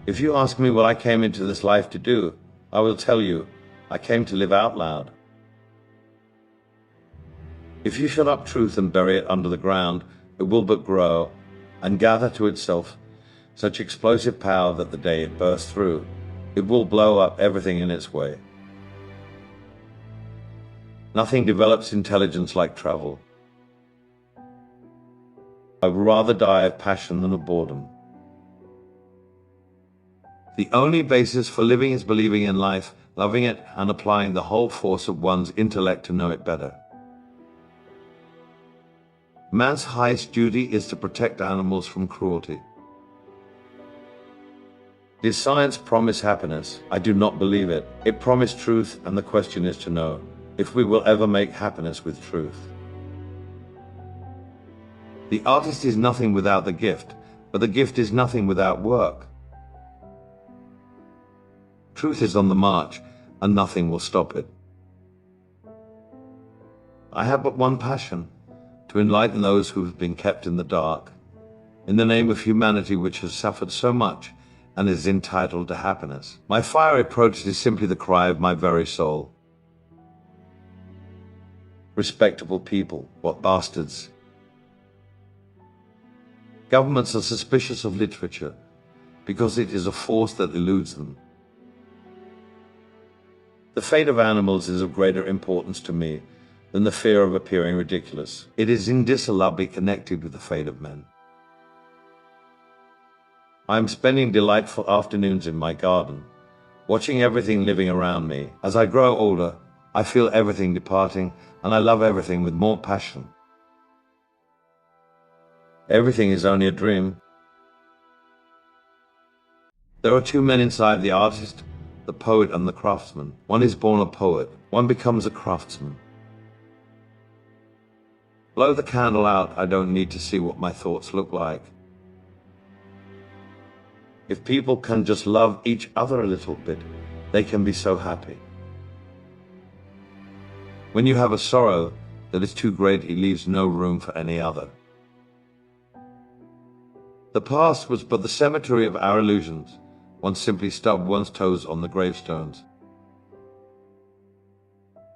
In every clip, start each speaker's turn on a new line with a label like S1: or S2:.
S1: If you ask me what I came into this life to do, I will tell you, I came to live out loud. If you shut up truth and bury it under the ground, it will but grow and gather to itself such explosive power that the day it bursts through, it will blow up everything in its way. Nothing develops intelligence like travel. I would rather die of passion than of boredom. The only basis for living is believing in life, loving it, and applying the whole force of one's intellect to know it better. Man's highest duty is to protect animals from cruelty. Did science promise happiness? I do not believe it. It promised truth, and the question is to know if we will ever make happiness with truth. The artist is nothing without the gift, but the gift is nothing without work. Truth is on the march, and nothing will stop it. I have but one passion, to enlighten those who have been kept in the dark, in the name of humanity which has suffered so much and is entitled to happiness. My fiery protest is simply the cry of my very soul. Respectable people, what bastards. Governments are suspicious of literature because it is a force that eludes them. The fate of animals is of greater importance to me than the fear of appearing ridiculous. It is indissolubly connected with the fate of men. I am spending delightful afternoons in my garden, watching everything living around me. As I grow older, I feel everything departing, and I love everything with more passion. Everything is only a dream. There are two men inside the artist, the poet and the craftsman. One is born a poet, one becomes a craftsman. Blow the candle out, I don't need to see what my thoughts look like. If people can just love each other a little bit, they can be so happy. When you have a sorrow that is too great, it leaves no room for any other. The past was but the cemetery of our illusions. One simply stubbed one's toes on the gravestones.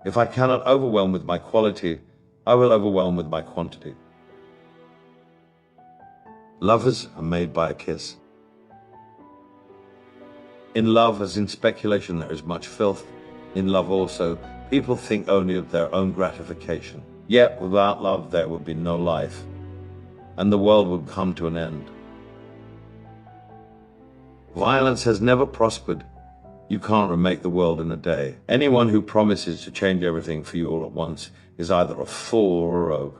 S1: If I cannot overwhelm with my quality, I will overwhelm with my quantity. Lovers are made by a kiss. In love, as in speculation, there is much filth. In love also, people think only of their own gratification. Yet without love there would be no life, and the world would come to an end. Violence has never prospered. You can't remake the world in a day. Anyone who promises to change everything for you all at once is either a fool or a rogue.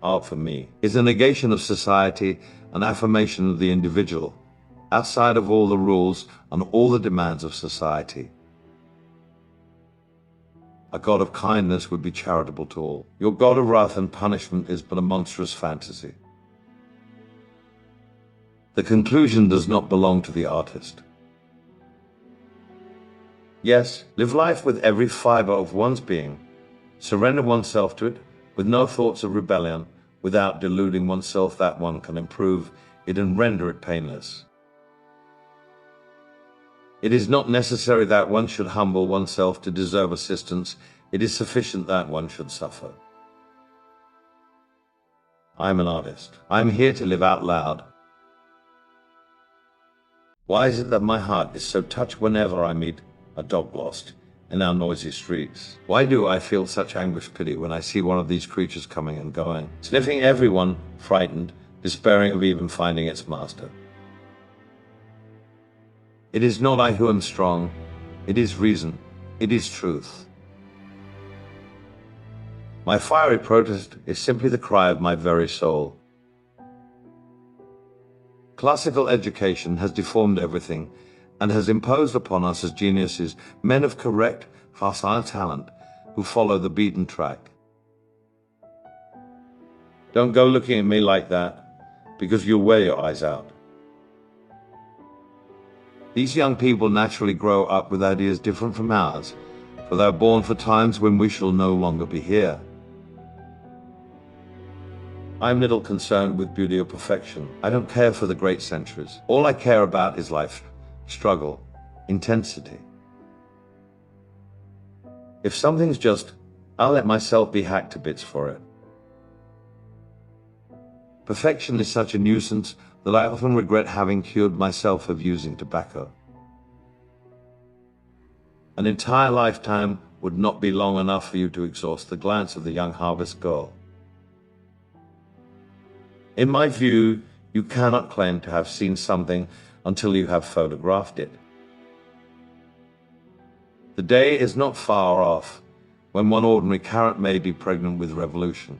S1: Art for me is a negation of society, an affirmation of the individual, outside of all the rules and all the demands of society. A God of kindness would be charitable to all. Your God of wrath and punishment is but a monstrous fantasy. The conclusion does not belong to the artist. Yes, live life with every fiber of one's being. Surrender oneself to it, with no thoughts of rebellion, without deluding oneself that one can improve it and render it painless. It is not necessary that one should humble oneself to deserve assistance. It is sufficient that one should suffer. I am an artist. I am here to live out loud. Why is it that my heart is so touched whenever I meet a dog lost in our noisy streets? Why do I feel such anguish pity when I see one of these creatures coming and going, sniffing everyone, frightened, despairing of even finding its master? It is not I who am strong, it is reason, it is truth. My fiery protest is simply the cry of my very soul. Classical education has deformed everything and has imposed upon us as geniuses men of correct, facile talent who follow the beaten track. Don't go looking at me like that, because you'll wear your eyes out. These young people naturally grow up with ideas different from ours, for they are born for times when we shall no longer be here. I'm little concerned with beauty or perfection. I don't care for the great centuries. All I care about is life, struggle, intensity. If something's just, I'll let myself be hacked to bits for it. Perfection is such a nuisance that I often regret having cured myself of using tobacco. An entire lifetime would not be long enough for you to exhaust the glance of the young harvest girl. In my view, you cannot claim to have seen something until you have photographed it. The day is not far off when one ordinary carrot may be pregnant with revolution.